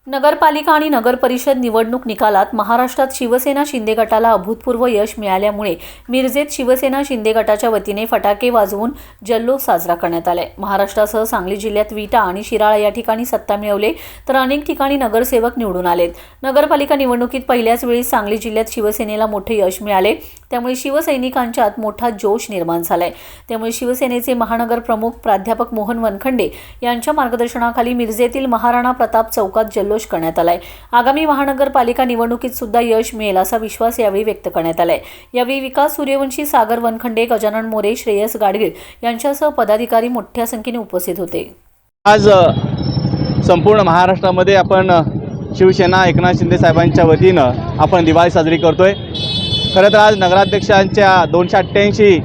नगरपालिका आणि नगरपरिषद निवडणूक निकालात महाराष्ट्रात शिवसेना शिंदे गटाला अभूतपूर्व यश मिळाल्यामुळे मिरजेत शिवसेना शिंदे गटाच्या वतीने फटाके वाजवून जल्लोष साजरा करण्यात आलाय। महाराष्ट्रासह सांगली जिल्ह्यात विटा आणि शिराळा या ठिकाणी सत्ता मिळवले तर अनेक ठिकाणी नगरसेवक निवडून आलेत। नगरपालिका निवडणुकीत पहिल्याच वेळी सांगली जिल्ह्यात शिवसेनेला मोठे यश मिळाले, त्यामुळे शिवसैनिकांच्यात मोठा जोश निर्माण झालाय। त्यामुळे शिवसेनेचे महानगर प्रमुख प्राध्यापक मोहन वनखंडे यांच्या मार्गदर्शनाखाली मिरजेतील महाराणा प्रताप चौकात जल्लोष करण्यात आलाय। आगामी महानगरपालिका निवडणुकीत सुद्धा यश मिळेल असा विश्वास यावेळी व्यक्त करण्यात आलाय। यावेळी विकास सूर्यवंशी, सागर वनखंडे, गजानन मोरे, श्रेयस गाडगीळ यांच्यासह पदाधिकारी मोठ्या संख्येने उपस्थित होते। आज संपूर्ण महाराष्ट्रामध्ये आपण शिवसेना एकनाथ शिंदे साहेबांच्या वतीनं आपण दिवाळी साजरी करतोय। खरं तर आज नगराध्यक्षांच्या 288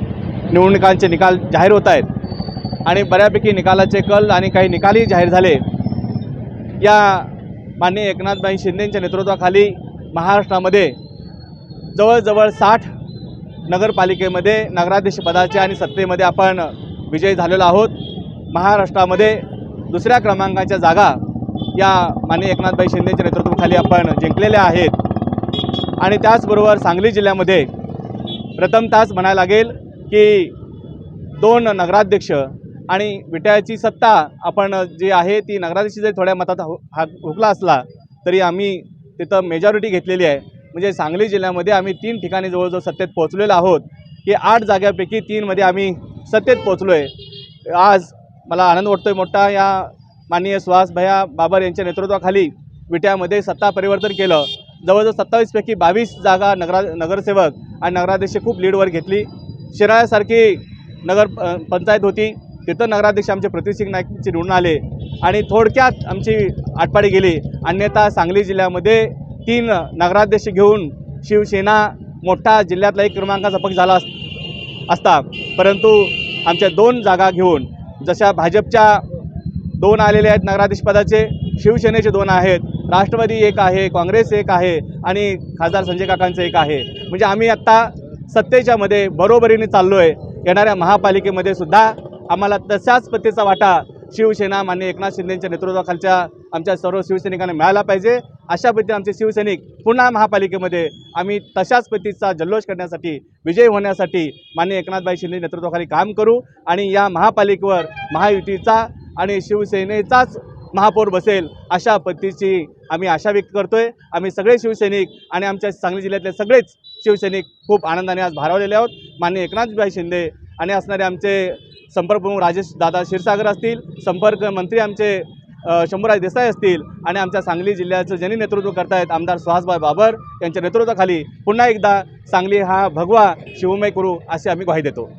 निवडणुकांचे निकाल जाहीर होत आहेत आणि बऱ्यापैकी निकालाचे कल आणि काही निकालही जाहीर झाले। या माननीय एकनाथभाई शिंदेंच्या नेतृत्वाखाली महाराष्ट्रामध्ये जवळजवळ 60 नगरपालिकेमध्ये नगराध्यक्ष पदाचे आणि सत्तेमध्ये आपण विजयी झालेलो आहोत। महाराष्ट्रामध्ये दुसऱ्या क्रमांकाच्या जागा या माननीय एकनाथभाई शिंदेंच्या नेतृत्वाखाली आपण जिंकलेल्या आहेत। आणि त्याचबरोबर सांगली जिल्ह्यामध्ये प्रथमतःच म्हणायला लागेल की 2 नगराध्यक्ष आणि विट्याची सत्ता आपण जी आहे ती नगराध्यक्ष जरी थोड्या मतात हुकला असला तरी आम्ही तिथं मेजॉरिटी घेतलेली आहे। म्हणजे सांगली जिल्ह्यामध्ये आम्ही 3 ठिकाणी जवळजवळ सत्तेत पोहोचलेलो आहोत की 8 जागांपैकी 3 मध्ये आम्ही सत्तेत पोहोचलो आहे। आज मला आनंद वाटतोय मोठा, या माननीय सुहास भैया बाबर यांच्या नेतृत्वाखाली विट्यामध्ये सत्ता परिवर्तन केलं। जवळजवळ 27 पैकी 22 जागा नगरसेवक आणि नगराध्यक्ष खूप लीडवर घेतली। शिराळ्यासारखी नगर पंचायत होती, तिथं नगराध्यक्ष आमचे प्रतिसिंग नाईकचे निवडून आले आणि थोडक्यात आमची आटपाडी गेली। अन्यथा सांगली जिल्ह्यामध्ये 3 नगराध्यक्ष घेऊन शिवसेना मोठा जिल्ह्यातला 1 क्रमांकाचा पक्ष झाला असता, परंतु आमच्या 2 जागा घेऊन, जशा भाजपच्या 2 आलेल्या आहेत नगराध्यक्ष पदाचे, शिवसेनेचे 2 आहेत, राष्ट्रवादी 1 आहे, काँग्रेस 1 आहे आणि खासदार संजय काकांचं 1 आहे। म्हणजे आम्ही आत्ता सत्तेच्या मध्ये बरोबरीने चाललो आहे। येणाऱ्या महापालिकेमध्ये सुद्धा आम्हाला तशाच पद्धतीचा वाटा शिवसेना माननीय एकनाथ शिंदेंच्या नेतृत्वाखालच्या आमच्या सर्व शिवसैनिकांना मिळाला पाहिजे। अशा पद्धतीने आमचे शिवसैनिक पुन्हा महापालिकेमध्ये आम्ही तशाच पद्धतीचा जल्लोष करण्यासाठी, विजयी होण्यासाठी माननीय एकनाथभाई शिंदे नेतृत्वाखाली काम करू आणि या महापालिकेवर महायुतीचा आणि शिवसेनेचाच महापौर बसेल अशा पद्धतीची आम्ही आशा व्यक्त करतोय। आम्ही सगळे शिवसैनिक आणि आमच्या सांगली जिल्ह्यातले सगळेच शिवसैनिक खूप आनंदाने आज भारावलेले आहोत। माननीय एकनाथभाई शिंदे आणि असणारे आमचे संपर्क प्रमुख राजेश दादा क्षीरसागर असतील, संपर्क मंत्री आमचे शंभूराज देसाई असतील आणि आमच्या सांगली जिल्ह्याचं ज्यांनी नेतृत्व करतायत आमदार सुहासभाई बाबर यांच्या नेतृत्वाखाली पुन्हा एकदा सांगली हा भगवा शिवमय करू अशी आम्ही ग्वाही देतो।